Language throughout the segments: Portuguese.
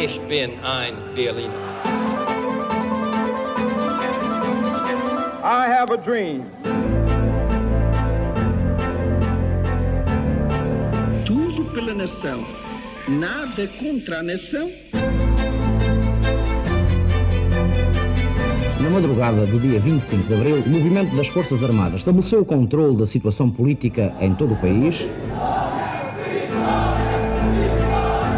Ich bin ein Berliner. I have a dream. Tudo pela nação, nada contra a nação. Na madrugada do dia 25 de abril, o movimento das Forças Armadas estabeleceu o controle da situação política em todo o país.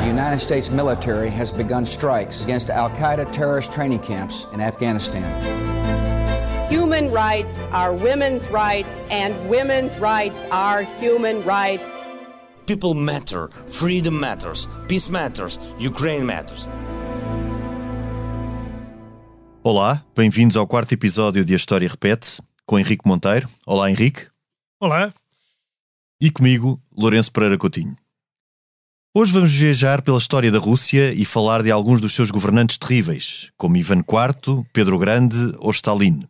The United States military has begun strikes against Al-Qaeda terrorist training camps in Afghanistan. Human rights are women's rights, and women's rights are human rights. People matter, freedom matters, peace matters, Ukraine matters. Olá, bem-vindos ao quarto episódio de A História Repete-se, com Henrique Monteiro. Olá, Henrique. Olá. E comigo, Lourenço Pereira Coutinho. Hoje vamos viajar pela história da Rússia e falar de alguns dos seus governantes terríveis, como Ivan IV, Pedro o Grande ou Stalin.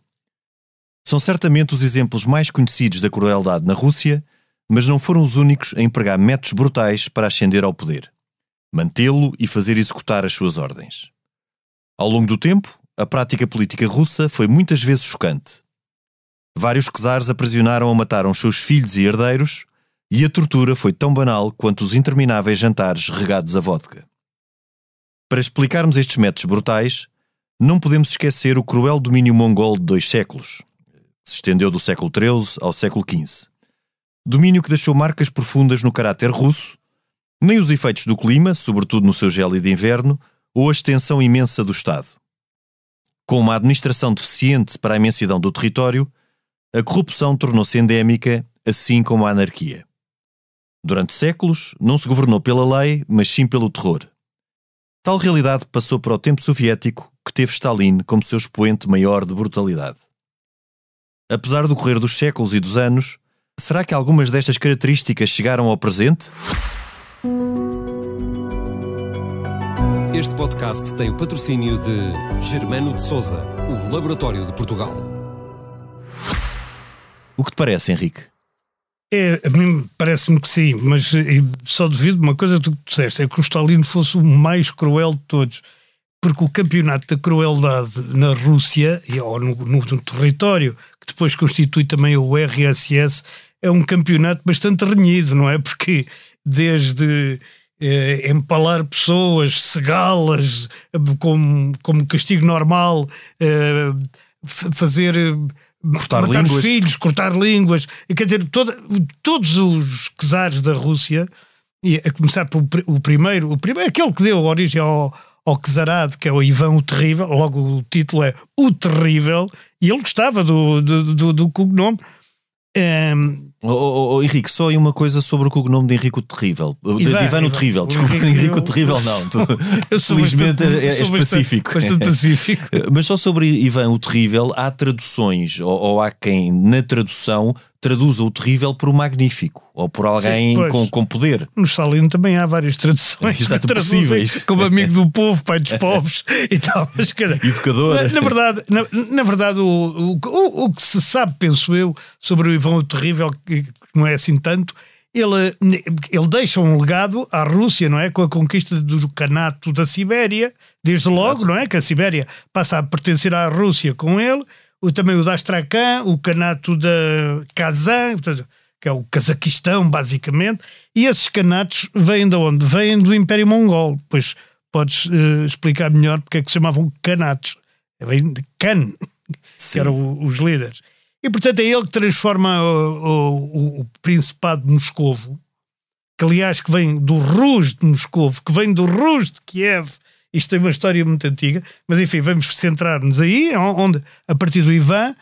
São certamente os exemplos mais conhecidos da crueldade na Rússia, mas não foram os únicos a empregar métodos brutais para ascender ao poder, mantê-lo e fazer executar as suas ordens. Ao longo do tempo, a prática política russa foi muitas vezes chocante. Vários czares aprisionaram ou mataram os seus filhos e herdeiros, e a tortura foi tão banal quanto os intermináveis jantares regados a vodka. Para explicarmos estes métodos brutais, não podemos esquecer o cruel domínio mongol de 2 séculos, que se estendeu do século XIII ao século XV. Domínio que deixou marcas profundas no caráter russo, nem os efeitos do clima, sobretudo no seu gélido inverno, ou a extensão imensa do Estado. Com uma administração deficiente para a imensidão do território, a corrupção tornou-se endémica, assim como a anarquia. Durante séculos, não se governou pela lei, mas sim pelo terror. Tal realidade passou para o tempo soviético, que teve Stalin como seu expoente maior de brutalidade. Apesar do correr dos séculos e dos anos, será que algumas destas características chegaram ao presente? Este podcast tem o patrocínio de Germano de Sousa, o Laboratório de Portugal. O que te parece, Henrique? A mim parece-me que sim, mas só devido uma coisa que tu disseste, é que o Stalin fosse o mais cruel de todos, porque o campeonato da crueldade na Rússia, ou no território, que depois constitui também o RSS, é um campeonato bastante renhido, não é? Porque desde empalar pessoas, cegá-las como castigo normal, fazer... Matar línguas. Os filhos, cortar línguas, quer dizer, todos os czares da Rússia, e a começar pelo primeiro, aquele que deu origem ao czarado, que é o Ivan o Terrível, logo o título é O Terrível, e ele gostava do cognome. Henrique, só aí uma coisa sobre o cognome de Henrique o Terrível. De Ivan o Terrível, desculpa, Henrique o Terrível não. Felizmente é específico. Bastante pacífico. Mas só sobre Ivan o Terrível, há traduções, ou há quem na tradução traduza o terrível por o magnífico, ou por alguém com poder. No Stalin também há várias traduções. Exato, possíveis. Como amigo do povo, pai dos povos e tal. Mas, educador. Na verdade o que se sabe, penso eu, sobre o Ivan o Terrível, que não é assim tanto, ele deixa um legado à Rússia, não é? Com a conquista do Kanato da Sibéria, desde logo, exato, não é? Que a Sibéria passa a pertencer à Rússia com ele, também o da Astrakhan, o Kanato da Kazan, portanto, que é o Cazaquistão, basicamente, e esses Kanatos vêm de onde? Vêm do Império Mongol. Pois podes explicar melhor porque é que se chamavam Kanatos. Vem de Khan, que eram os líderes. E, portanto, é ele que transforma o Principado de Moscovo, que, aliás, que vem do Rus de Moscovo, que vem do Rus de Kiev. Isto tem uma história muito antiga, mas, enfim, vamos centrar-nos aí, onde, a partir do Ivan,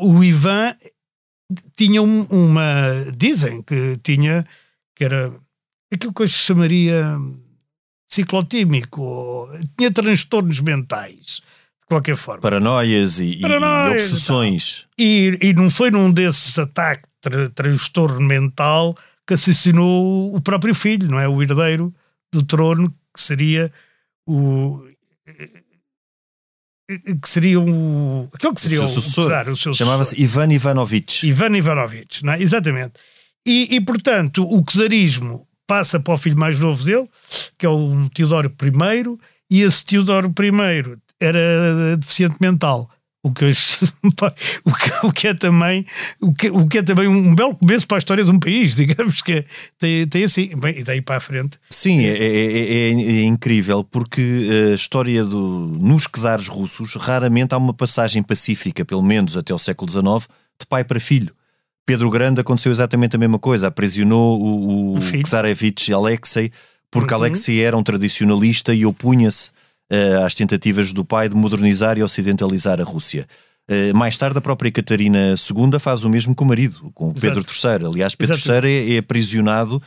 o Ivan tinha dizem que tinha, que era aquilo que hoje se chamaria ciclotímico, tinha transtornos mentais. De qualquer forma. Paranoias e obsessões. E não foi num desses ataques transtorno mental que assassinou o próprio filho, não é? O herdeiro do trono, que seria aquele que seria o sucessor. Chamava-se Ivan Ivanovich. Ivan Ivanovich, não é? Exatamente. E, portanto, o czarismo passa para o filho mais novo dele, que é o Teodoro I, e esse Teodoro I era deficiente mental. O que é também um belo começo para a história de um país, digamos que tem assim, bem, e daí para a frente. Sim, é incrível, porque a história nos czares russos raramente há uma passagem pacífica, pelo menos até o século XIX, de pai para filho. Pedro Grande aconteceu exatamente a mesma coisa, aprisionou o czarevich Alexei, porque Alexei era um tradicionalista e opunha-se às tentativas do pai de modernizar e ocidentalizar a Rússia. Mais tarde, a própria Catarina II faz o mesmo com o marido, com Pedro III. Aliás, Pedro III é aprisionado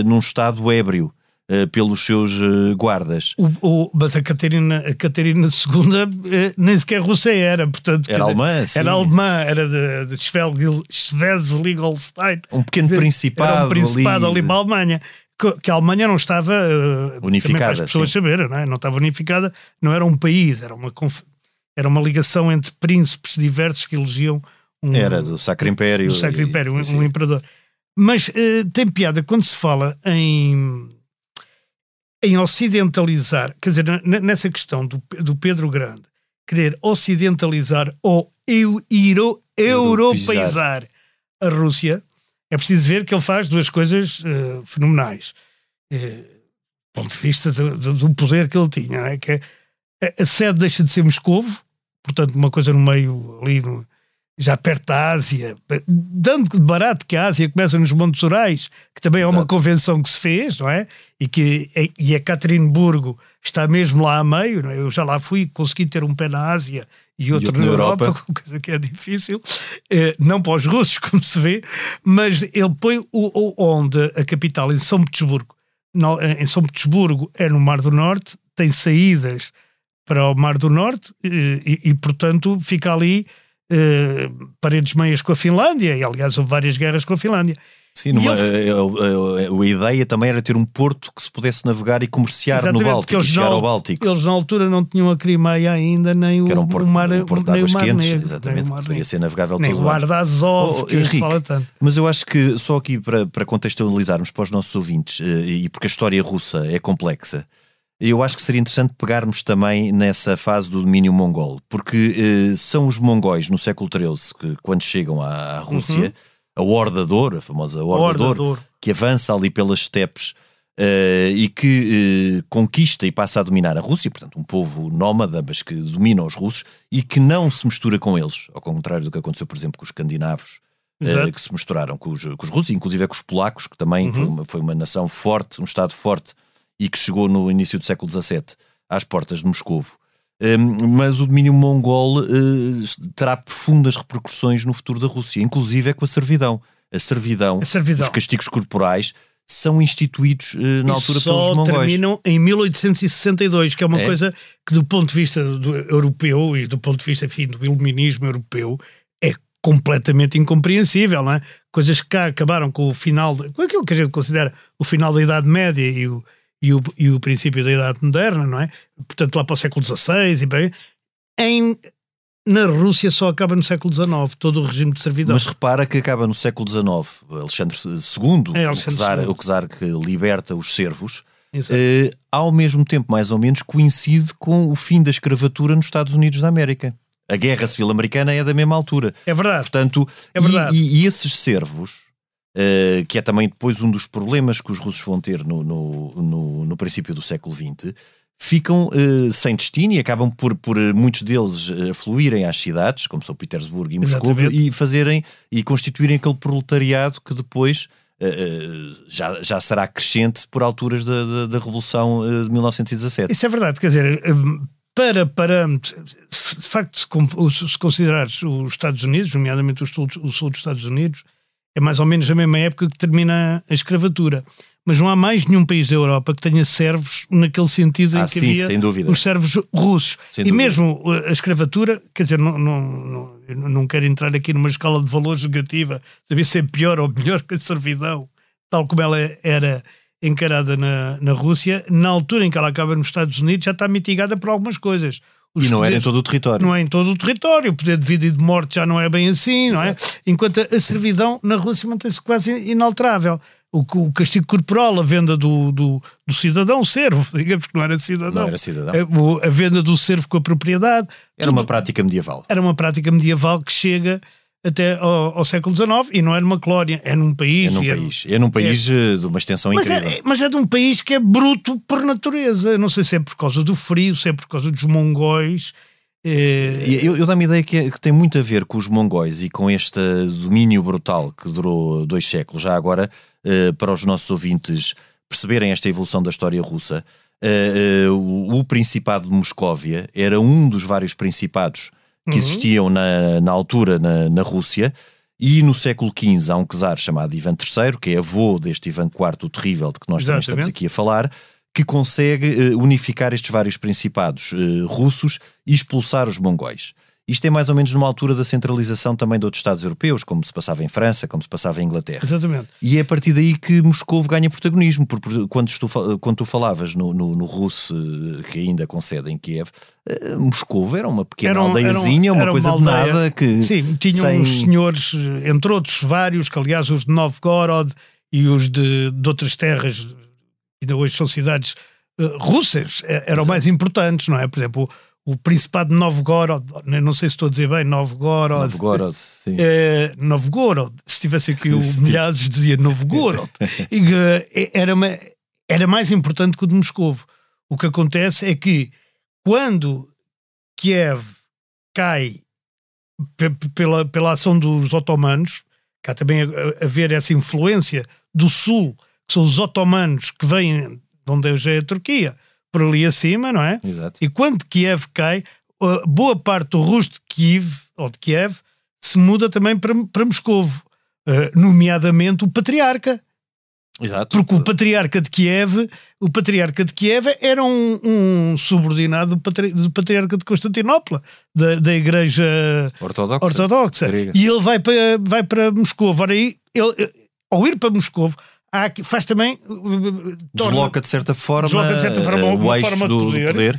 num estado ébrio pelos seus guardas. Mas a Catarina II nem sequer russa era, portanto... Era alemã, sim. Era alemã, era de Schleswig-Holstein. Um pequeno principado. Era um principado ali para a Alemanha. Que a Alemanha não estava unificada, para as pessoas saberem, não estava unificada, não era um país, era uma ligação entre príncipes diversos que elegiam era do Sacro Império. Do Sacro Império, um imperador. Mas tem piada quando se fala em ocidentalizar, quer dizer, nessa questão do Pedro Grande, querer ocidentalizar ou europeizar a Rússia. É preciso ver que ele faz duas coisas fenomenais. Do ponto de vista do poder que ele tinha, não é? Que a sede deixa de ser Moscovo, portanto uma coisa no meio ali, já perto da Ásia, dando de barato que a Ásia começa nos Montes Urais, que também é uma convenção que se fez, não é? E a Ekaterimburgo está mesmo lá a meio, não é? Eu já lá fui, consegui ter um pé na Ásia e outro na Europa, coisa que é difícil, não para os russos, como se vê, mas ele põe onde a capital, em São Petersburgo. Em São Petersburgo é no Mar do Norte, tem saídas para o Mar do Norte e portanto, fica ali paredes meias com a Finlândia, e aliás houve várias guerras com a Finlândia. Sim, a ideia também era ter um porto que se pudesse navegar e comerciar no Báltico, e chegar ao Báltico. Eles na altura não tinham a Crimeia ainda, nem o Mar Negro. Porto de águas quentes, exatamente, que poderia ser navegável todo o Mar da Azov, que se fala tanto. Mas eu acho que, só aqui para contextualizarmos para os nossos ouvintes, e porque a história russa é complexa, eu acho que seria interessante pegarmos também nessa fase do domínio mongol, porque são os mongóis no século XIII que, quando chegam à Rússia, a Horda de Ouro, a famosa Horda de Ouro, que avança ali pelas estepes e que conquista e passa a dominar a Rússia, portanto um povo nómada, mas que domina os russos e que não se mistura com eles, ao contrário do que aconteceu, por exemplo, com os escandinavos, que se misturaram com os russos, inclusive com os polacos, que também foi uma nação forte, um Estado forte, e que chegou no início do século XVII às portas de Moscovo. Mas o domínio mongol terá profundas repercussões no futuro da Rússia, inclusive com a servidão. A servidão, os castigos corporais são instituídos na altura pelos mongóis. Só terminam em 1862, que é uma coisa que do ponto de vista europeu e do ponto de vista, enfim, do iluminismo europeu é completamente incompreensível, não é? Coisas que cá acabaram com o final, com aquilo que a gente considera o final da Idade Média e o princípio da Idade Moderna, não é? Portanto, lá para o século XVI e bem, na Rússia só acaba no século XIX, todo o regime de servidão. Mas repara que acaba no século XIX, Alexandre II, o czar que liberta os servos, ao mesmo tempo, mais ou menos, coincide com o fim da escravatura nos Estados Unidos da América. A Guerra Civil Americana é da mesma altura. É verdade. Portanto, é verdade. E esses servos, que é também depois um dos problemas que os russos vão ter no princípio do século XX, ficam sem destino e acabam por muitos deles afluírem às cidades, como São Petersburgo e Moscou, e constituírem aquele proletariado que depois já será crescente por alturas da Revolução de 1917. Isso é verdade, quer dizer, de facto, se considerares os Estados Unidos, nomeadamente o sul dos Estados Unidos, é mais ou menos a mesma época que termina a escravatura. Mas não há mais nenhum país da Europa que tenha servos naquele sentido em que havia os servos russos. E mesmo a escravatura, quer dizer, não quero entrar aqui numa escala de valores negativa, devia ser pior ou melhor que a servidão, tal como ela era encarada na Rússia, na altura em que ela acaba nos Estados Unidos já está mitigada por algumas coisas. E não era em todo o território. Não é em todo o território. O poder de vida e de morte já não é bem assim, não é? Enquanto a servidão na Rússia mantém-se quase inalterável. o castigo corporal, a venda do cidadão servo, digamos que não era cidadão. Não era cidadão. A venda do servo com a propriedade. Era uma prática medieval. Era uma prática medieval que chega até ao século XIX, e não é numa colónia, é num país. É num país de uma extensão incrível. Mas é de um país que é bruto por natureza. Não sei se é por causa do frio, se é por causa dos mongóis. Eu dá-me a ideia que tem muito a ver com os mongóis e com este domínio brutal que durou 2 séculos. Já agora, para os nossos ouvintes perceberem esta evolução da história russa, o Principado de Moscóvia era um dos vários principados que existiam na altura na Rússia, e no século XV há um czar chamado Ivan III, que é avô deste Ivan IV o Terrível, de que nós também estamos aqui a falar, que consegue unificar estes vários principados russos e expulsar os mongóis. Isto é mais ou menos numa altura da centralização também de outros Estados europeus, como se passava em França, como se passava em Inglaterra. Exatamente. E é a partir daí que Moscovo ganha protagonismo, porque quando tu falavas no russo, que ainda com sede em Kiev, Moscovo era uma pequena aldeiazinha, uma coisa de nada que... Sim, tinham uns senhores, entre outros vários, que aliás os de Novgorod e os de outras terras, ainda hoje são cidades russas, eram mais importantes, não é? Por exemplo, o Principado de Novgorod, não sei se estou a dizer bem, Novgorod, sim. Novgorod, se tivesse aqui o Milhazes dizia Novgorod, era mais importante que o de Moscovo. O que acontece é que quando Kiev cai pela ação dos otomanos, cá também a ver essa influência do sul, que são os otomanos que vêm de onde hoje é a Turquia, por ali acima, não é? Exato. E quando Kiev cai, boa parte do russo de Kiev se muda também para Moscovo, nomeadamente o patriarca. Exato. Porque o patriarca de Kiev era um subordinado do patriarca de Constantinopla, da igreja ortodoxa. E ele vai para Moscovo. Ora aí, ao ir para Moscovo, faz também... Desloca de certa forma o eixo forma do poder.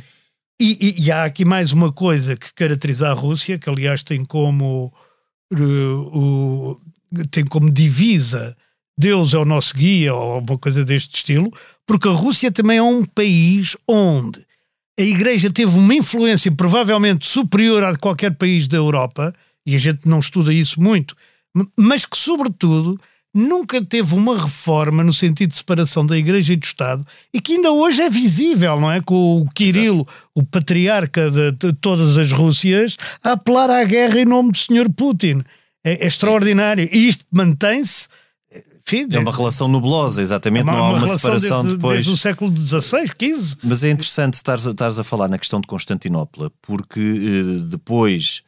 E há aqui mais uma coisa que caracteriza a Rússia, que aliás tem como divisa Deus é o nosso guia, ou uma coisa deste estilo, porque a Rússia também é um país onde a Igreja teve uma influência provavelmente superior a qualquer país da Europa, e a gente não estuda isso muito, mas que sobretudo nunca teve uma reforma no sentido de separação da Igreja e do Estado, e que ainda hoje é visível, não é? Com o Kirilo, o patriarca de todas as Rússias, a apelar à guerra em nome do Sr. Putin. É extraordinário. E isto mantém-se. Enfim, é uma relação nublosa, exatamente, não há uma separação depois. Desde o século XVI, XV. Mas é interessante estares a falar na questão de Constantinopla, porque depois...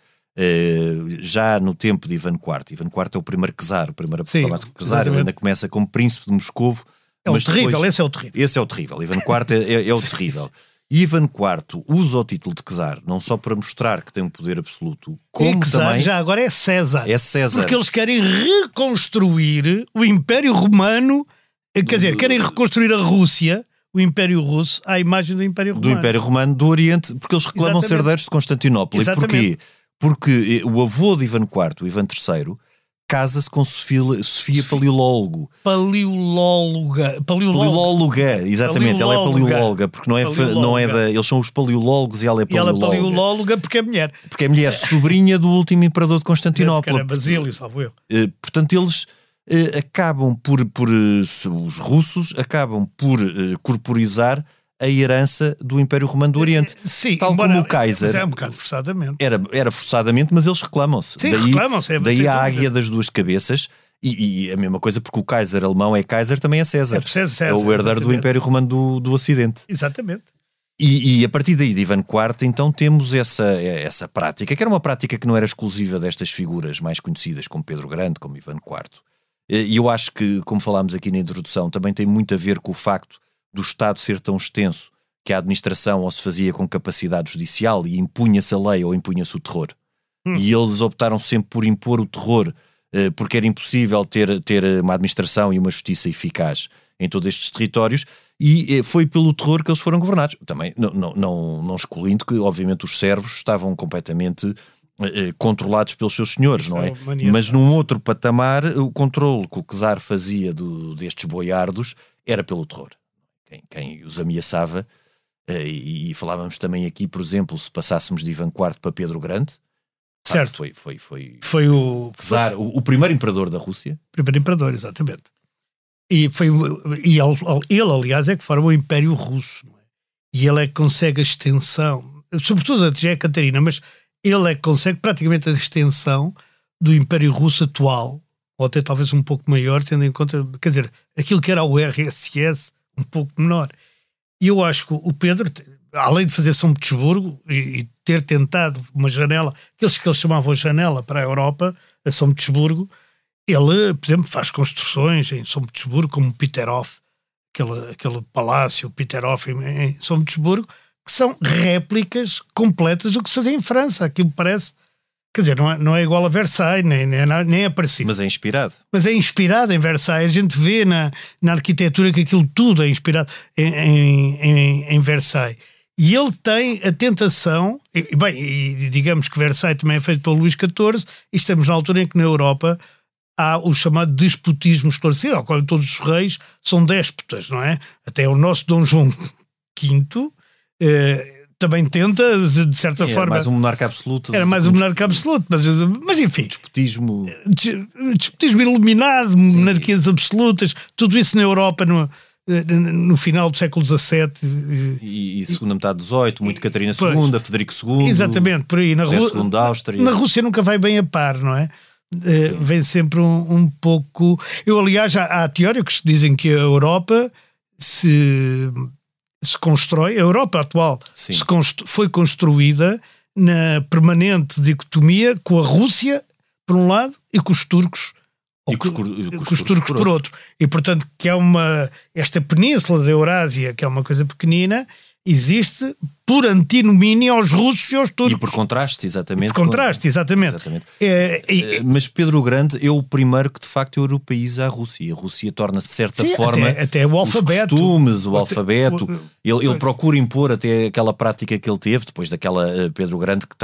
já no tempo de Ivan IV é o primeiro czar, ele ainda começa como príncipe de Moscovo. Esse é o terrível. Esse é o terrível. Ivan IV é o terrível. E Ivan IV usa o título de czar não só para mostrar que tem um poder absoluto, como também... Já agora é César. É César. Porque eles querem reconstruir o Império Romano, quer dizer, querem reconstruir a Rússia, o Império Russo, à imagem do Império Romano. Do Império Romano do Oriente, porque eles reclamam ser herdeiros de Constantinopla. Exatamente. E porquê? Porque o avô de Ivan IV, o Ivan III, casa-se com Sofia Paleólogo. Paleóloga, exatamente, ela é paleóloga, porque eles são os paleólogos e ela é paleóloga. E ela é paleóloga porque é mulher. Porque é mulher, sobrinha do último imperador de Constantinopla. Que era Basílio, salvo eu. Portanto, eles acabam os russos acabam por corporizar a herança do Império Romano do Oriente. Sim, tal como o Kaiser. É um bocado forçadamente. Era forçadamente, mas eles reclamam-se. Sim, reclamam-se. Daí a águia das duas cabeças. E a mesma coisa, porque o Kaiser alemão é Kaiser, também é César. É o herdeiro do Império Romano do Ocidente. Exatamente. E a partir daí de Ivan IV, então temos essa prática, que era uma prática que não era exclusiva destas figuras mais conhecidas, como Pedro Grande, como Ivan IV. E eu acho que, como falámos aqui na introdução, também tem muito a ver com o facto do Estado ser tão extenso que a administração ou se fazia com capacidade judicial e impunha-se a lei ou impunha-se o terror. E eles optaram sempre por impor o terror, porque era impossível ter uma administração e uma justiça eficaz em todos estes territórios, e foi pelo terror que eles foram governados. Também não excluindo que, obviamente, os sérvos estavam completamente controlados pelos seus senhores, não é? Mas num outro patamar, o controle que o czar fazia destes boiardos era pelo terror. Quem os ameaçava, e falávamos também aqui, por exemplo, se passássemos de Ivan IV para Pedro Grande, certo. Foi o czar, o primeiro imperador da Rússia. Primeiro imperador, exatamente. E ele, aliás, é que forma o Império Russo, não é? E ele é que consegue a extensão, sobretudo até a Catarina, mas ele é que consegue praticamente a extensão do Império Russo atual, ou até talvez um pouco maior, tendo em conta, quer dizer, aquilo que era o RSS, um pouco menor. E eu acho que o Pedro, além de fazer São Petersburgo e ter tentado uma janela, aqueles que eles chamavam janela para a Europa, a São Petersburgo, ele, por exemplo, faz construções em São Petersburgo, como Peterhof, aquele palácio Peterhof em São Petersburgo, que são réplicas completas do que se fazia em França. Aquilo parece, quer dizer, não é igual a Versailles, nem é parecido. Mas é inspirado. Mas é inspirado em Versailles. A gente vê na arquitetura que aquilo tudo é inspirado em Versailles. E ele tem a tentação, e digamos que Versailles também é feito pelo Luís XIV, e estamos na altura em que na Europa há o chamado despotismo esclarecido, ao qual todos os reis são déspotas, não é? Até o nosso Dom João V também tenta, de certa forma... Era mais um monarca absoluto. Era mais um monarca absoluto, mas enfim... Despotismo iluminado, sim. Monarquias absolutas, tudo isso na Europa no final do século XVII. E segunda metade do XVIII, muito Catarina II, Frederico II... Exatamente, por aí. José II da Áustria. Na Rússia nunca vai bem a par, não é? Vem sempre um pouco... aliás, há teóricos que dizem que a Europa se constrói, a Europa atual foi construída na permanente dicotomia com a Rússia por um lado e com os turcos com os turcos por outro. E portanto que esta península da Eurásia, que é uma coisa pequenina, existe por antinomínio aos russos e aos turcos. E por contraste, exatamente. Exatamente. Mas Pedro o Grande é o primeiro que de facto europeiza a Rússia. E a Rússia torna-se de certa forma até o alfabeto. Os costumes, o alfabeto. Ele procura impor até aquela prática que ele teve, depois daquela Pedro o Grande que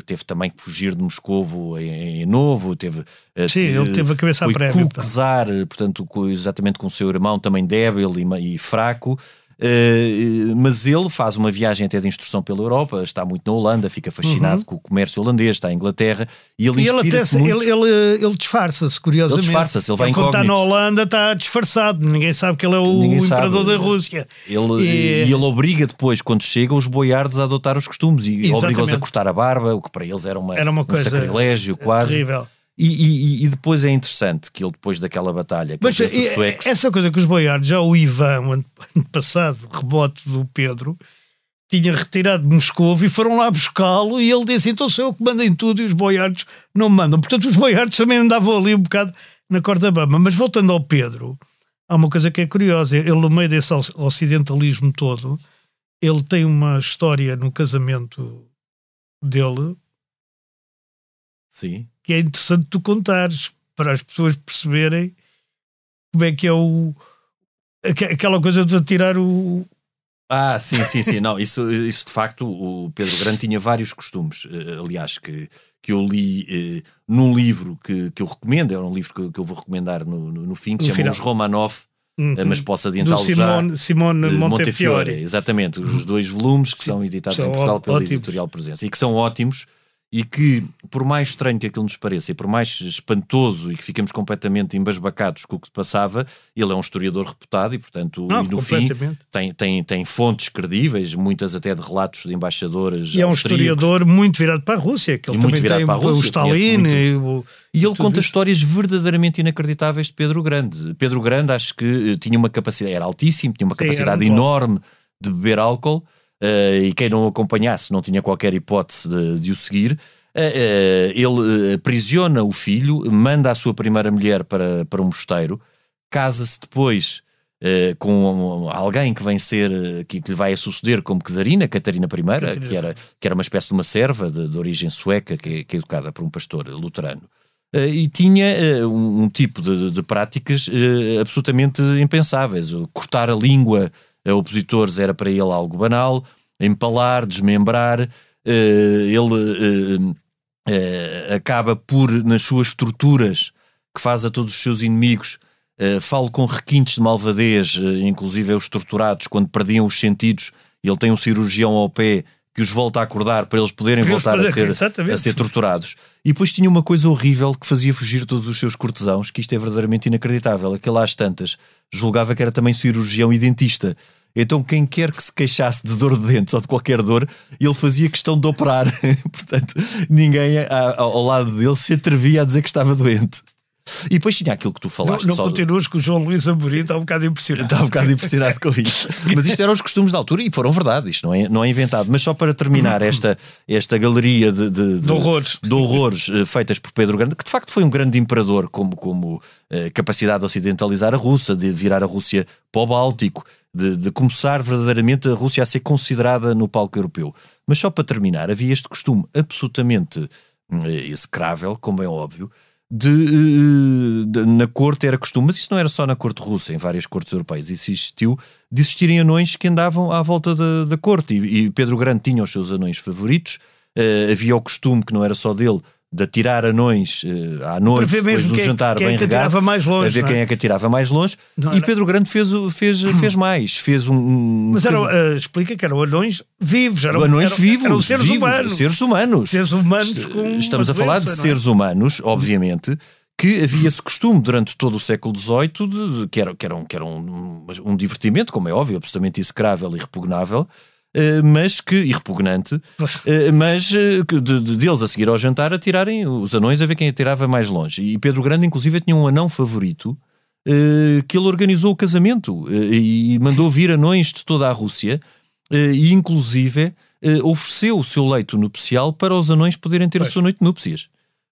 teve também que fugir de Moscovo em novo. Ele teve a cabeça à prévia. Foi czar, portanto, exatamente com o seu irmão, também débil e fraco. Mas ele faz uma viagem até de instrução pela Europa, está muito na Holanda, fica fascinado com o comércio holandês, está em Inglaterra e ele inspira-se muito. Ele disfarça-se, curiosamente. Ele vai incógnito. Quando está na Holanda está disfarçado, ninguém sabe que ele é o imperador da Rússia. E ele obriga depois, quando chega, os boiardos a adotar os costumes e obriga-os a cortar a barba, o que para eles era um sacrilégio quase. Terrível. E depois é interessante que ele, depois daquela batalha com os suecos... Essa coisa que os boiardos, já o Ivan, o ano passado, rebote do Pedro, tinha retirado de Moscovo e foram lá buscá-lo e ele disse, então sou eu que mando em tudo e os boiardos não mandam. Portanto, os boiardos também andavam ali um bocado na corda bamba. Mas voltando ao Pedro, há uma coisa que é curiosa. Ele, no meio desse ocidentalismo todo, ele tem uma história no casamento dele... Sim. Que é interessante tu contares, para as pessoas perceberem como é que é aquela coisa de tirar o... Sim. Não, isso de facto, o Pedro Grande tinha vários costumes, aliás, que eu li num livro que eu recomendo, é um livro que eu vou recomendar no fim, que se chama Os Romanov, mas posso adiantá-lo já. Simone Montefiore. Exatamente, os 2 volumes que são editados em Portugal pela Editorial Presença e que são ótimos. E que, por mais estranho que aquilo nos pareça e por mais espantoso e que fiquemos completamente embasbacados com o que se passava, ele é um historiador reputado e, portanto, no fim tem fontes credíveis, muitas até de relatos de embaixadores. E é um historiador muito virado para a Rússia, que ele também tem o Stalin. E ele conta histórias verdadeiramente inacreditáveis de Pedro o Grande. Pedro o Grande, acho que tinha uma capacidade, era altíssimo, tinha uma capacidade enorme de beber álcool. E quem não o acompanhasse não tinha qualquer hipótese de o seguir. Ele aprisiona o filho, manda a sua primeira mulher para um mosteiro, casa-se depois com alguém que vem ser, que lhe vai a suceder como czarina, Catarina I, que era uma espécie de uma serva de origem sueca, que é educada por um pastor luterano. E tinha um tipo de práticas absolutamente impensáveis. Cortar a língua a opositores era para ele algo banal, empalar, desmembrar. Ele acaba por, nas suas estruturas que faz a todos os seus inimigos, falo com requintes de malvadez, inclusive os torturados, quando perdiam os sentidos, ele tem um cirurgião ao pé que os volta a acordar para eles poderem voltar a ser torturados. E depois tinha uma coisa horrível que fazia fugir todos os seus cortesãos, que isto é verdadeiramente inacreditável. Aquele às tantas julgava que era também cirurgião e dentista. Então quem quer que se queixasse de dor de dentes ou de qualquer dor, ele fazia questão de operar. Portanto, ninguém ao lado dele se atrevia a dizer que estava doente. E depois tinha aquilo que tu falaste. Não continuas que o João Luís Amorim está um bocado impressionado. Está um bocado impressionado com isto. Mas isto eram os costumes da altura e foram verdade. Isto não é inventado. Mas só para terminar esta galeria de horrores feitas por Pedro Grande, que de facto foi um grande imperador como capacidade de ocidentalizar a Rússia, de virar a Rússia para o Báltico, de começar verdadeiramente a Rússia a ser considerada no palco europeu. Mas só para terminar, havia este costume absolutamente execrável, como é óbvio, na corte era costume, mas isso não era só na corte russa, em várias cortes europeias isso existiu, de existirem anões que andavam à volta da corte, e Pedro Grande tinha os seus anões favoritos. Havia o costume, que não era só dele, de atirar anões à noite, depois de um jantar bem regado, a ver quem é que atirava mais longe. E Pedro Grande fez mais. Fez Mas explica que eram anões vivos. Eram seres humanos. Estamos a falar de seres humanos, obviamente, que havia esse costume durante todo o século XVIII, que era um divertimento, como é óbvio, absolutamente execrável e repugnável, mas repugnante, mas deles a seguir ao jantar atirarem os anões a ver quem atirava mais longe. E Pedro Grande inclusive tinha um anão favorito, que ele organizou o casamento e mandou vir anões de toda a Rússia, e inclusive ofereceu o seu leito nupcial para os anões poderem ter a sua noite de núpcias.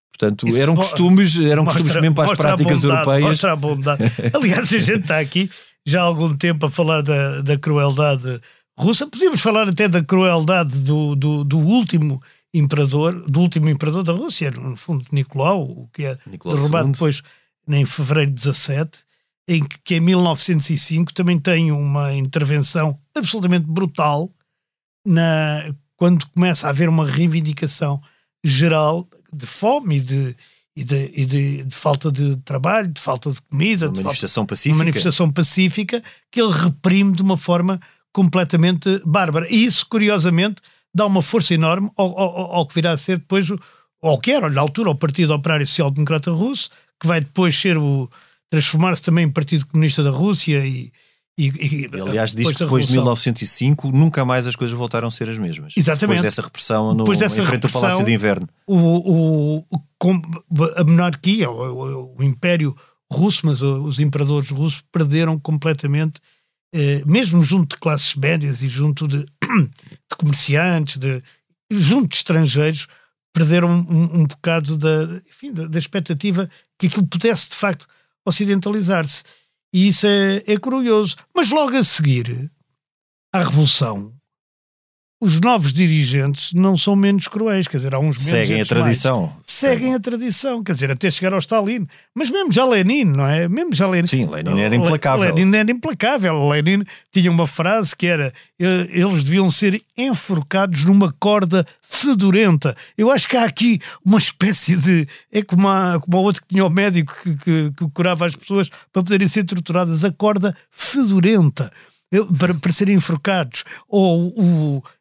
Portanto, eram costumes mesmo para as práticas europeias. Mostra a bondade. Aliás, a gente está aqui já há algum tempo a falar da crueldade russa. Podíamos falar até da crueldade do último imperador da Rússia, no fundo Nicolau, o que é derrubado depois em fevereiro de 17, que em 1905 também tem uma intervenção absolutamente brutal quando começa a haver uma reivindicação geral de fome e de falta de trabalho, de falta de comida, uma manifestação pacífica que ele reprime de uma forma completamente bárbara. E isso, curiosamente, dá uma força enorme ao que virá a ser depois, ao que era, na altura, o Partido Operário Social Democrata Russo, que vai depois transformar-se também em Partido Comunista da Rússia e aliás, diz que depois de 1905 nunca mais as coisas voltaram a ser as mesmas. Exatamente. Depois dessa repressão em frente ao Palácio de Inverno. A monarquia, o Império Russo, mas os imperadores russos perderam completamente, mesmo junto de classes médias e junto de comerciantes, junto de estrangeiros, perderam um bocado da expectativa que aquilo pudesse de facto ocidentalizar-se. E isso é curioso. Mas logo a seguir à Revolução, os novos dirigentes não são menos cruéis, quer dizer, há uns menos. Seguem a tradição. Seguem a tradição, quer dizer, até chegar ao Stalin. Mas mesmo já Lenin, não é? Sim, Lenin era implacável. Lenin tinha uma frase que era: eles deviam ser enforcados numa corda fedorenta. Eu acho que há aqui uma espécie de... É como a outra que tinha o médico que curava as pessoas para poderem ser torturadas. A corda fedorenta. Para serem enforcados.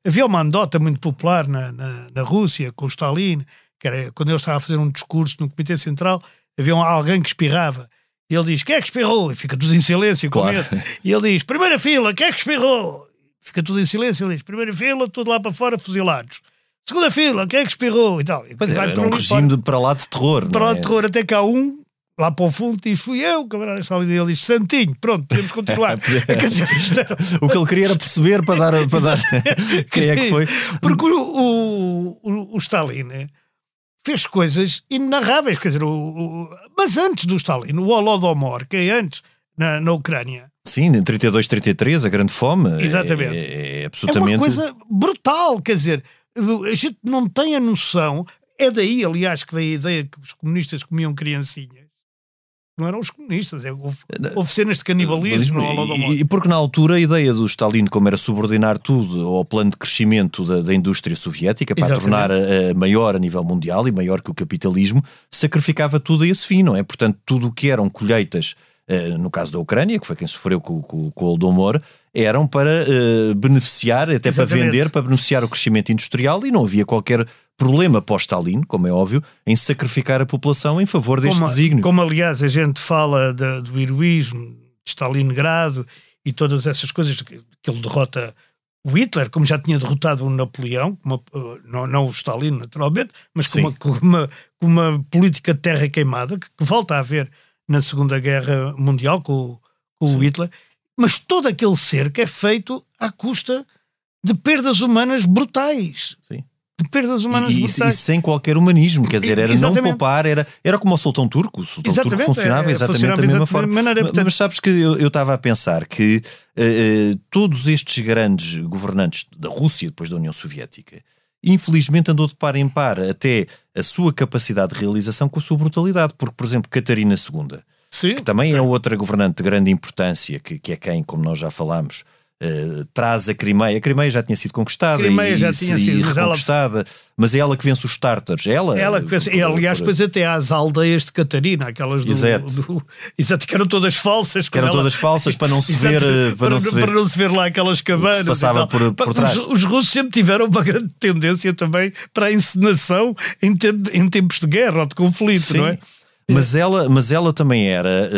Havia uma anedota muito popular na Rússia com o Stalin, que era quando ele estava a fazer um discurso no Comitê Central, havia alguém que espirrava e ele diz: quem é que espirrou? E fica tudo em silêncio, claro. E ele diz: primeira fila, quem é que espirrou? Fica tudo em silêncio. Ele diz: primeira fila, tudo lá para fora, fuzilados. Segunda fila, quem é que espirrou? E tal. Pois era um regime para lá de terror. Para lá de terror, até que há lá para o fundo diz: fui eu, camarada Stalin. Ele diz: Santinho, pronto, podemos continuar. Quer dizer, o que ele queria era perceber para dar quem é que foi. Porque o Stalin fez coisas inenarráveis, quer dizer, mas antes do Stalin, o Holodomor, que é antes na Ucrânia. Sim, em 32-33, a grande fome. Exatamente. É absolutamente... uma coisa brutal, quer dizer, a gente não tem a noção. É daí, aliás, que veio a ideia que os comunistas comiam criancinhas. não eram os comunistas. Houve cenas de canibalismo. E porque na altura a ideia do Stalin, como era subordinar tudo ao plano de crescimento da indústria soviética, para a tornar maior a nível mundial e maior que o capitalismo, sacrificava tudo a esse fim, não é? Portanto, tudo o que eram colheitas, no caso da Ucrânia, que foi quem sofreu com o Holodomor, eram para beneficiar, até para vender, para beneficiar o crescimento industrial, e não havia qualquer problema pós-Stalin, como é óbvio, em sacrificar a população em favor deste desígnio. Como aliás a gente fala do heroísmo de Stalingrado e todas essas coisas, que ele derrota o Hitler, como já tinha derrotado o Napoleão, não o Stalin naturalmente, mas com uma política de terra queimada, que volta a haver na Segunda Guerra Mundial com o Hitler, mas todo aquele cerco é feito à custa de perdas humanas brutais. Sim. De perdas humanas brutais. E sem qualquer humanismo, quer dizer, era não poupar, era como o Sultão Turco. O Sultão Turco funcionava exatamente da mesma forma. Mas sabes que eu estava a pensar que todos estes grandes governantes da Rússia, depois da União Soviética, infelizmente andou de par em par até a sua capacidade de realização com a sua brutalidade. Porque, por exemplo, Catarina II, que também é outra governante de grande importância, que é quem, como nós já falámos, traz a Crimeia. A Crimeia já tinha sido conquistada e reconquistada, mas é ela que vence os tártaros. Ela que vence. Aliás, depois até às aldeias de Catarina, aquelas exato, que eram todas falsas. Que eram todas falsas para não se ver. Para não se ver lá aquelas cabanas. Passava por trás. Os russos sempre tiveram uma grande tendência também para a encenação em tempos de guerra ou de conflito, sim. Não é? Mas ela também era,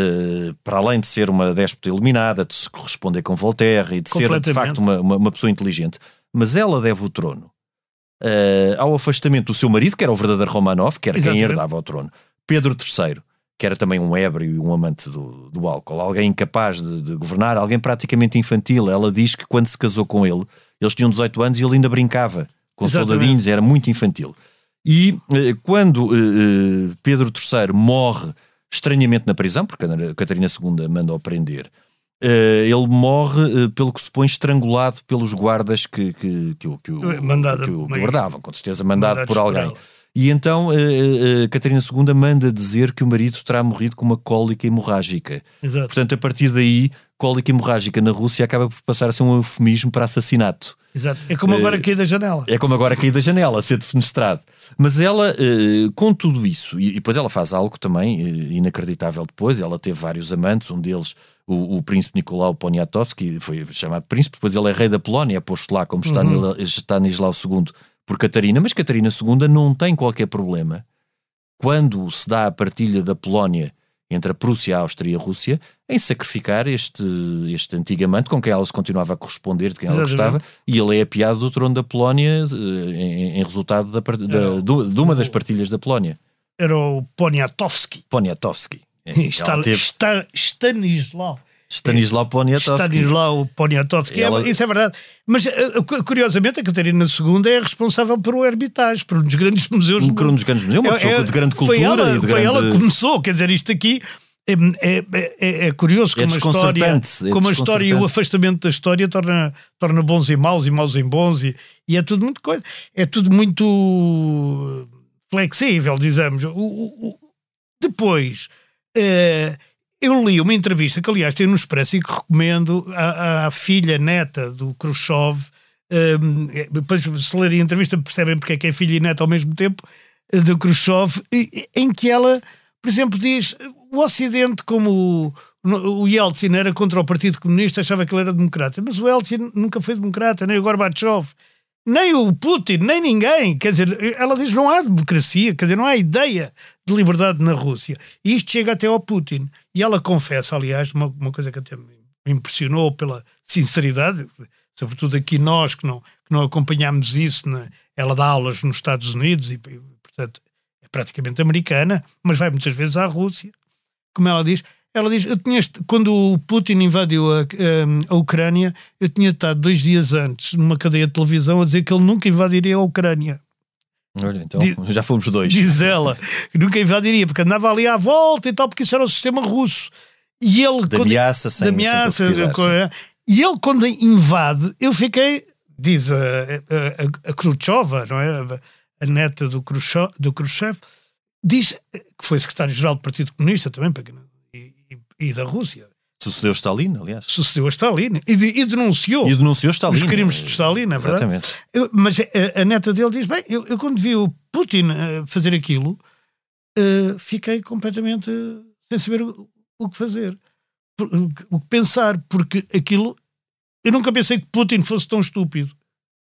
para além de ser uma déspota iluminada, de se corresponder com Voltaire e de ser de facto uma pessoa inteligente, mas ela deve o trono ao afastamento do seu marido, que era o verdadeiro Romanov, que era quem herdava o trono, Pedro III, que era também um ébrio e um amante do álcool, alguém incapaz de governar, alguém praticamente infantil. Ela diz que quando se casou com ele, eles tinham 18 anos e ele ainda brincava com soldadinhos, era muito infantil. E quando Pedro III morre estranhamente na prisão, porque a Catarina II manda-o prender, ele morre, pelo que se põe, estrangulado pelos guardas que o guardavam, com certeza mandado por alguém. E então Catarina II manda dizer que o marido terá morrido com uma cólica hemorrágica. Exato. Portanto, a partir daí, cólica hemorrágica na Rússia acaba por passar a ser um eufemismo para assassinato. Exato. É como agora cair da janela. É como agora cair da janela, ser defenestrado. Mas ela, com tudo isso, e depois ela faz algo também inacreditável depois, ela teve vários amantes, um deles, o príncipe Nicolau Poniatowski, foi chamado príncipe, depois ele é rei da Polónia, é posto lá como Stanislau II por Catarina, mas Catarina II não tem qualquer problema, quando se dá a partilha da Polónia entre a Prússia, a Áustria e a Rússia, em sacrificar este antigo amante com quem ela se continuava a corresponder, de quem ela gostava, e ele é apiado do trono da Polónia em resultado de uma das partilhas da Polónia. Era o Poniatowski. Stanislaw Poniatowski. Isso é verdade. Mas, curiosamente, a Catarina II é responsável por o Hermitage, por um dos grandes museus. Uma pessoa de grande cultura. Foi ela que começou. Quer dizer, isto aqui é curioso como a história e o afastamento da história torna bons em maus e maus em bons. E é tudo muito coisa. É tudo muito flexível, dizemos. Depois... eu li uma entrevista que, aliás, tem no Expresso e que recomendo à filha neta do Khrushchev. Depois, se lerem a entrevista, percebem porque é que é filha e neta ao mesmo tempo, do Khrushchev, em que ela, por exemplo, diz: o Ocidente, como o Yeltsin era contra o Partido Comunista, achava que ele era democrata, mas o Yeltsin nunca foi democrata, nem o Gorbachev, nem o Putin, nem ninguém. Quer dizer, ela diz: não há democracia, quer dizer, não há ideia de liberdade na Rússia. E isto chega até ao Putin. E ela confessa, aliás, uma coisa que até me impressionou pela sinceridade, sobretudo aqui nós que não acompanhámos isso, né? Ela dá aulas nos Estados Unidos e, portanto, é praticamente americana, mas vai muitas vezes à Rússia. Como ela diz, quando o Putin invadiu a Ucrânia, eu tinha estado 2 dias antes numa cadeia de televisão a dizer que ele nunca invadiria a Ucrânia. Olha, então já fomos 2. Diz ela, nunca invadiria, porque andava ali à volta e tal, porque isso era o sistema russo. E ele, e ele, quando invade, eu fiquei, diz a Khrushcheva, não é? A neta do Khrushchev, diz que foi secretário-geral do Partido Comunista também, e da Rússia. Sucedeu Stalin, aliás. Sucedeu a Stalin e denunciou Stalin, os crimes de Stalin, é verdade? Exatamente. Mas a neta dele diz, bem, eu quando vi o Putin fazer aquilo, fiquei completamente sem saber o que fazer, o que pensar, porque aquilo, eu nunca pensei que Putin fosse tão estúpido.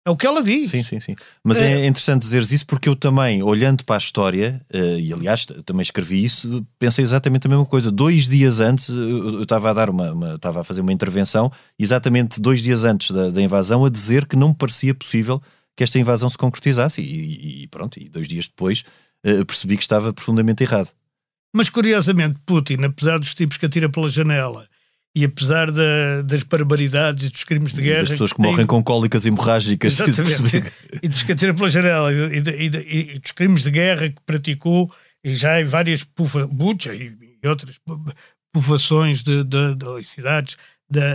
É o que ela diz. Sim. Mas é interessante dizeres isso, porque eu também, olhando para a história, e aliás também escrevi isso, pensei exatamente a mesma coisa. 2 dias antes, eu estava a dar estava a fazer uma intervenção, exatamente 2 dias antes da invasão, a dizer que não me parecia possível que esta invasão se concretizasse, e pronto, e 2 dias depois percebi que estava profundamente errado. Mas curiosamente Putin, apesar dos tipos que atira pela janela e apesar das barbaridades e dos crimes de guerra... Das pessoas que morrem com cólicas hemorrágicas. Exatamente. E dos que atira pela janela e dos crimes de guerra que praticou, e já em várias Bucha e outras povoações de cidades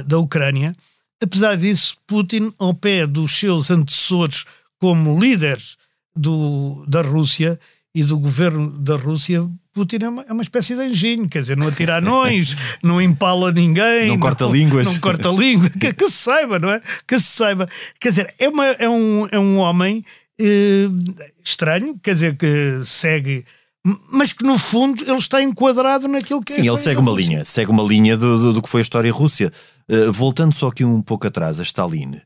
da Ucrânia. Apesar disso, Putin, ao pé dos seus antecessores como líderes da Rússia e do governo da Rússia, Putin é uma espécie de anjinho, quer dizer, não atira anões, não empala ninguém, não corta línguas. Não corta língua, que se saiba, não é? Que se saiba. Quer dizer, é um homem estranho, quer dizer, que segue, mas que no fundo ele está enquadrado naquilo que é. Sim, ele segue uma linha do que foi a história russa. Voltando só aqui um pouco atrás a Stalin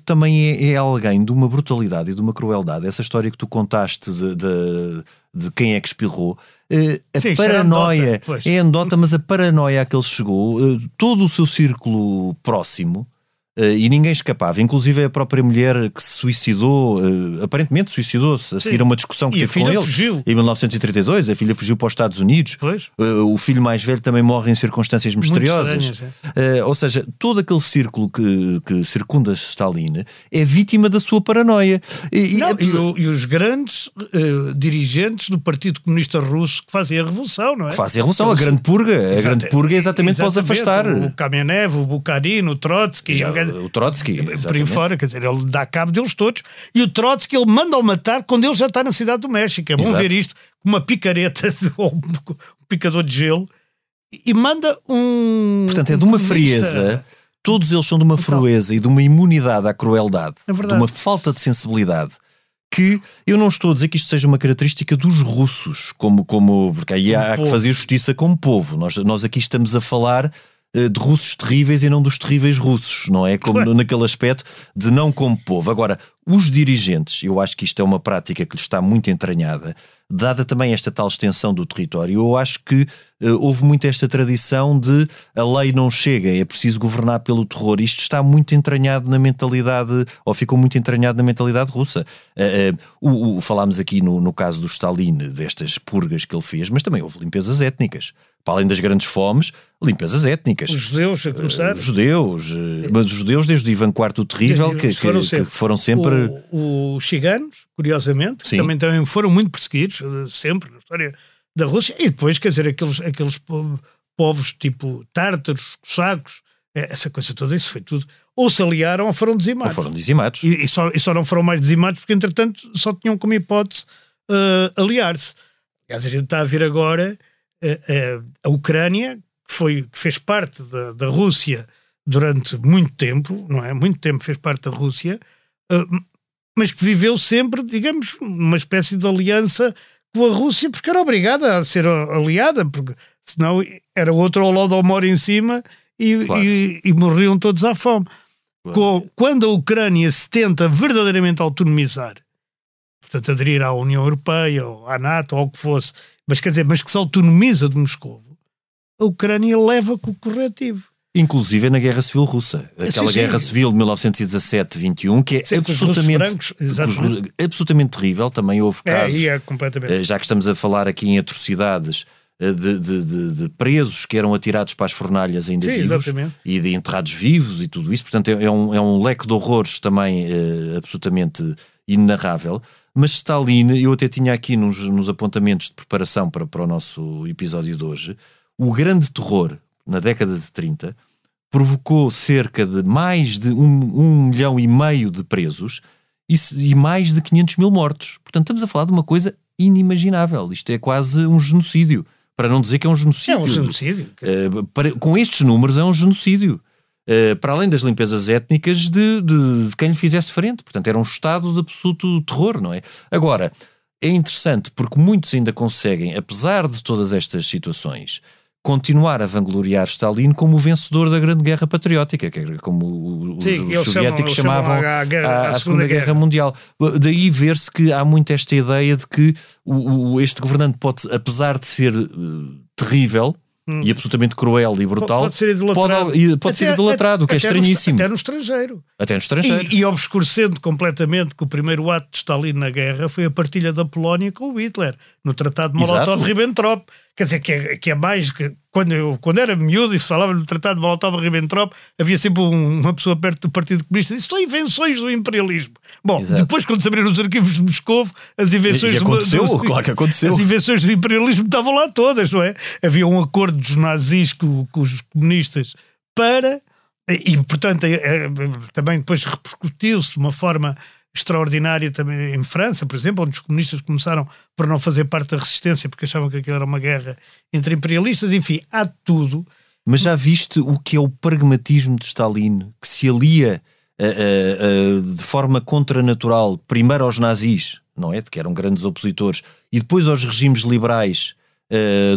também é alguém de uma brutalidade e de uma crueldade. Essa história que tu contaste de quem é que espirrou, a paranoia é anedota, mas a paranoia a que ele chegou, todo o seu círculo próximo, e ninguém escapava, inclusive a própria mulher que se suicidou, aparentemente suicidou-se a seguir a uma discussão que teve com ele fugiu. Em 1932, a filha fugiu para os Estados Unidos, o filho mais velho também morre em circunstâncias misteriosas, ou seja, todo aquele círculo que circunda Stalin é vítima da sua paranoia e os grandes dirigentes do Partido Comunista Russo que fazem a revolução, não é? Que fazem a revolução, a grande purga é exatamente para os afastar, o Kamenev, o Bukharin, o Trotsky, o Trotsky, por aí fora, quer dizer, ele dá cabo deles todos, e o Trotsky ele manda-o matar quando ele já está na cidade do México. É bom ver isto com uma picareta ou um picador de gelo, e manda portanto é de uma frieza, todos eles são de uma frieza e de uma imunidade à crueldade, de uma falta de sensibilidade, que eu não estou a dizer que isto seja uma característica dos russos, porque aí há que fazer justiça como povo. Nós aqui estamos a falar de russos terríveis e não dos terríveis russos, não é? Como naquele aspecto de não como povo. Agora, os dirigentes, eu acho que isto é uma prática que lhes está muito entranhada, dada também esta tal extensão do território. Eu acho que houve muito esta tradição de a lei não chega, é preciso governar pelo terror. Isto está muito entranhado na mentalidade, ou ficou muito entranhado na mentalidade russa. Falámos aqui no caso do Stalin, destas purgas que ele fez, mas também houve limpezas étnicas. Para além das grandes fomes, limpezas étnicas. Os judeus a começar? Mas os judeus desde Ivan IV o Terrível, que foram sempre... Os ciganos, curiosamente, que também foram muito perseguidos, sempre, na história da Rússia, e depois, quer dizer, aqueles povos tipo tártaros, cossacos, essa coisa toda, isso foi tudo. Ou se aliaram ou foram dizimados. E só não foram mais dizimados porque, entretanto, só tinham como hipótese aliar-se. Aliás, a gente está a ver agora a Ucrânia, que fez parte da Rússia durante muito tempo, não é? Muito tempo fez parte da Rússia, mas que viveu sempre, digamos, uma espécie de aliança com a Rússia, porque era obrigada a ser aliada, porque senão era outro Holodomor em cima e morriam todos à fome. Claro. Quando a Ucrânia se tenta verdadeiramente autonomizar, portanto aderir à União Europeia ou à NATO ou o que fosse, mas quer dizer, mas que se autonomiza de Moscovo, a Ucrânia leva com o corretivo. Inclusive na Guerra Civil Russa. Aquela Guerra Civil de 1917-21, que é absolutamente terrível. Também houve casos, completamente. Já que estamos a falar aqui em atrocidades, de presos que eram atirados para as fornalhas ainda vivos, exatamente. E de enterrados vivos e tudo isso. Portanto, é um leque de horrores também absolutamente inenarrável. Mas Stalin, eu até tinha aqui nos apontamentos de preparação para o nosso episódio de hoje, o grande terror na década de 30 provocou cerca de mais de 1,5 milhão de presos e mais de 500 mil mortos. Portanto, estamos a falar de uma coisa inimaginável. Isto é quase um genocídio. para não dizer que é um genocídio. É um genocídio. Com estes números é um genocídio. Para além das limpezas étnicas de quem lhe fizesse frente. Portanto, era um estado de absoluto terror, não é? Agora, é interessante porque muitos ainda conseguem, apesar de todas estas situações, continuar a vangloriar Stalin como o vencedor da Grande Guerra Patriótica, que era como os soviéticos chamavam a Segunda Guerra Mundial. Daí ver-se que há muito esta ideia de que este governante pode, apesar de ser terrível e absolutamente cruel e brutal, pode ser idolatrado. Pode ser idolatrado, o que é estranhíssimo. Até no estrangeiro. Até no estrangeiro. E obscurecendo completamente que o primeiro ato de Stalin na guerra foi a partilha da Polónia com o Hitler, no Tratado de Molotov-Ribbentrop. Quer dizer, que é mais... Quando era miúdo e se falava no Tratado de Molotov-Ribbentrop, havia sempre uma pessoa perto do Partido Comunista que disse: são invenções do imperialismo. Bom, depois quando se abriram os arquivos de Moscovo, as invenções... Claro que aconteceu. As invenções do imperialismo estavam lá todas, não é? Havia um acordo dos nazis com os comunistas para... E, portanto, também depois repercutiu-se de uma forma extraordinária também em França, por exemplo, onde os comunistas começaram por não fazer parte da resistência porque achavam que aquilo era uma guerra entre imperialistas. Enfim, há tudo. Mas já viste o que é o pragmatismo de Stalin, que se alia de forma contranatural primeiro aos nazis, não é? De que eram grandes opositores, e depois aos regimes liberais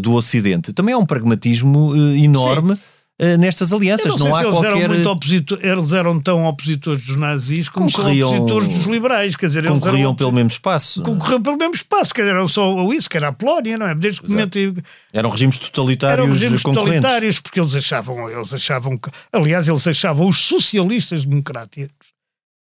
do Ocidente. Também há um pragmatismo enorme. Sim. Nestas alianças, não há qualquer... Eles eram tão opositores dos nazis como são opositores dos liberais, quer dizer, concorriam pelo mesmo espaço. Concorriam pelo mesmo espaço, quer dizer, eram só isso, que era a Polónia, não é? Desde que eram regimes totalitários concorrentes. Porque eles achavam que, aliás, eles achavam os socialistas democráticos,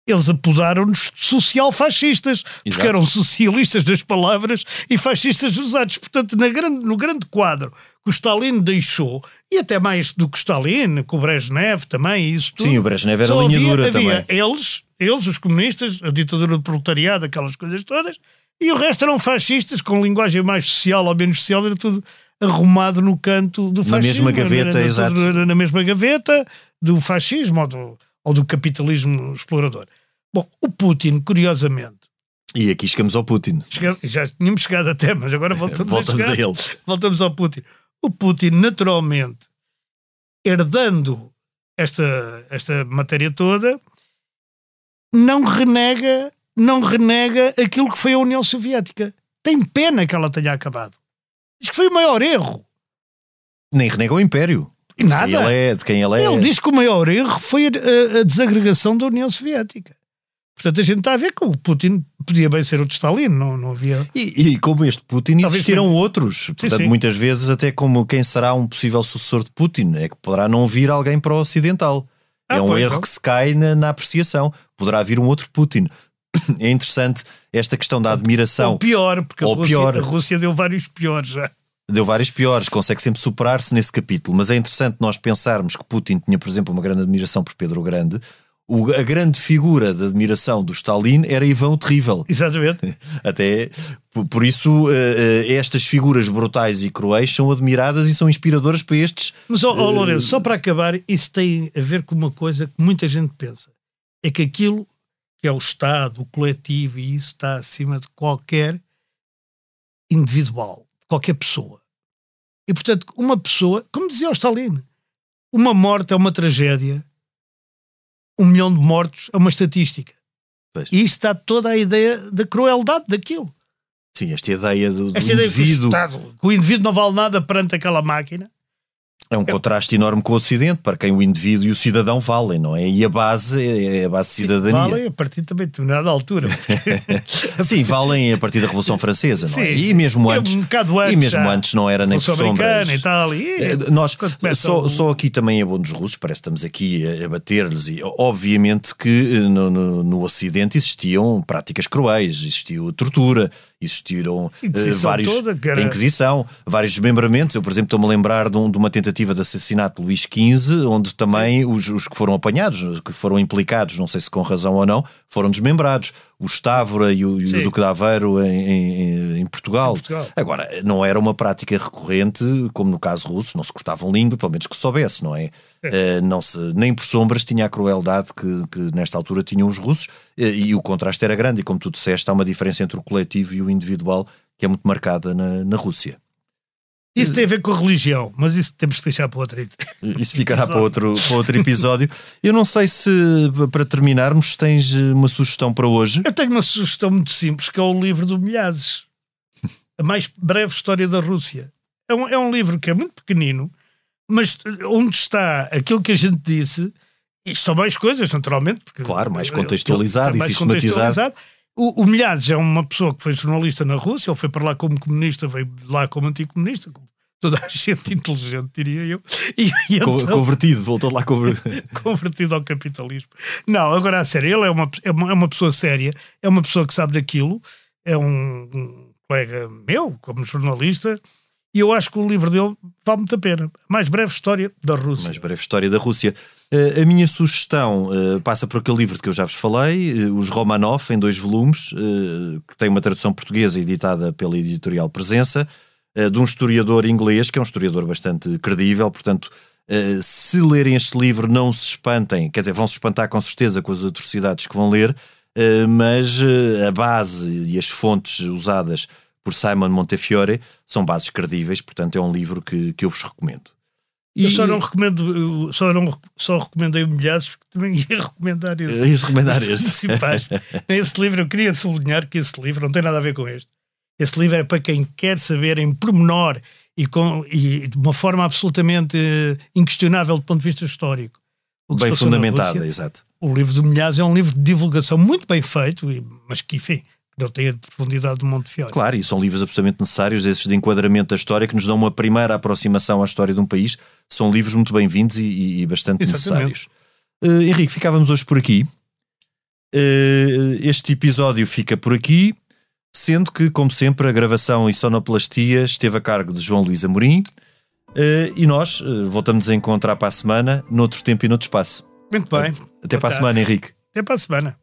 eles apodaram-nos social-fascistas, porque eram socialistas das palavras e fascistas dos atos. Portanto, no grande quadro que o Stalin deixou, e até mais do que Stalin, com o Brezhnev também, e isso tudo. Sim, o Brezhnev era linha dura também. Eles, os comunistas, a ditadura do proletariado, aquelas coisas todas, e o resto eram fascistas, com linguagem mais social ou menos social, era tudo arrumado no canto do fascismo. Na mesma gaveta, exato. Na mesma gaveta do fascismo ou do capitalismo explorador. Bom, o Putin, curiosamente... E aqui chegamos ao Putin. Já tínhamos chegado até, mas agora voltamos a ele. Voltamos ao Putin. O Putin, naturalmente, herdando esta matéria toda, não renega aquilo que foi a União Soviética. Tem pena que ela tenha acabado. Diz que foi o maior erro. Nem renega o Império. Nada. De quem ele é. Ele diz que o maior erro foi a desagregação da União Soviética. Portanto, a gente está a ver que o Putin podia bem ser o de Stalin, não havia... E como este Putin, existiram outros. Portanto, sim. Muitas vezes até como quem será um possível sucessor de Putin, é que poderá não vir alguém para o ocidental. É um erro que se cai na apreciação. Poderá vir um outro Putin. É interessante esta questão da admiração. Ou pior, porque a Rússia deu vários piores já. Deu vários piores, consegue sempre superar-se nesse capítulo. Mas é interessante nós pensarmos que Putin tinha, por exemplo, uma grande admiração por Pedro o Grande. A grande figura de admiração do Stalin era Ivan o Terrível. Exatamente. Até por isso estas figuras brutais e cruéis são admiradas e são inspiradoras para estes... Mas, Lourenço, só para acabar, isso tem a ver com uma coisa que muita gente pensa. É que aquilo que é o Estado, o coletivo, e isso está acima de qualquer individual, de qualquer pessoa. E, portanto, uma pessoa, como dizia o Stalin, uma morte é uma tragédia, 1 milhão de mortos é uma estatística. Pois. E isto dá toda a ideia da crueldade daquilo. Sim, esta ideia do indivíduo. Que o indivíduo não vale nada perante aquela máquina. É um contraste enorme com o Ocidente, para quem o indivíduo e o cidadão valem, não é? E a base é a base de cidadania. Valem a partir também de determinada altura. Sim, valem a partir da Revolução Francesa, não é? Sim, e mesmo antes. Um bocado antes. E mesmo antes não era nem por sombras. E tal, nós, só aqui também é bom dos russos, parece que estamos aqui a bater-lhes, e obviamente que no Ocidente existiam práticas cruéis, existiu tortura, existiram Inquisição, vários desmembramentos. Eu, por exemplo, estou-me a lembrar de uma tentativa de assassinato de Luís XV, onde também os que foram apanhados, que foram implicados, não sei se com razão ou não, foram desmembrados. O Estávora e o Duque de Aveiro em Portugal. Agora, não era uma prática recorrente, como no caso russo, não se cortavam língua, pelo menos que soubesse, não é? Nem por sombras tinha a crueldade que nesta altura tinham os russos, e o contraste era grande, e como tu disseste, há uma diferença entre o coletivo e o individual que é muito marcada na Rússia. Isso tem a ver com a religião, mas isso temos que deixar para outro. Isso ficará para outro episódio. Eu não sei se, para terminarmos, tens uma sugestão para hoje. Eu tenho uma sugestão muito simples, que é o livro do Milhazes. A mais breve história da Rússia. É um livro que é muito pequenino, mas onde está aquilo que a gente disse, e estão mais coisas, naturalmente. Porque claro, mais contextualizado e sistematizado. O Milhazes é uma pessoa que foi jornalista na Rússia, ele foi para lá como comunista, veio de lá como anticomunista, como toda a gente inteligente, diria eu. Então, convertido, voltou lá convertido ao capitalismo. Não, agora a sério, ele é uma pessoa séria, é uma pessoa que sabe daquilo, é um colega meu, como jornalista, e eu acho que o livro dele vale muito a pena. A mais breve história da Rússia. Mais breve história da Rússia. A minha sugestão passa por aquele livro que eu já vos falei, Os Romanov, em 2 volumes, que tem uma tradução portuguesa editada pela editorial Presença, de um historiador inglês, que é um historiador bastante credível. Portanto, se lerem este livro, não se espantem, quer dizer, vão se espantar com certeza com as atrocidades que vão ler, mas a base e as fontes usadas por Simon Montefiore são bases credíveis. Portanto, é um livro que eu vos recomendo. Eu só recomendei o Milhazes, porque também ia recomendar esse. Ias recomendar este. Esse livro, eu queria sublinhar que esse livro não tem nada a ver com este. Esse livro é para quem quer saber em pormenor e de uma forma absolutamente inquestionável do ponto de vista histórico. Bem fundamentada, exato. O livro do Milhazes é um livro de divulgação muito bem feito, mas que, enfim, não tem a profundidade do Montefiore. Claro, e são livros absolutamente necessários, esses de enquadramento da história, que nos dão uma primeira aproximação à história de um país. São livros muito bem-vindos e bastante necessários. Henrique, ficávamos hoje por aqui. Este episódio fica por aqui, sendo que, como sempre, a gravação e sonoplastia esteve a cargo de João Luís Amorim, e nós voltamos a encontrar para a semana, noutro tempo e noutro espaço. Muito bem. Até para a semana, Henrique. Até para a semana.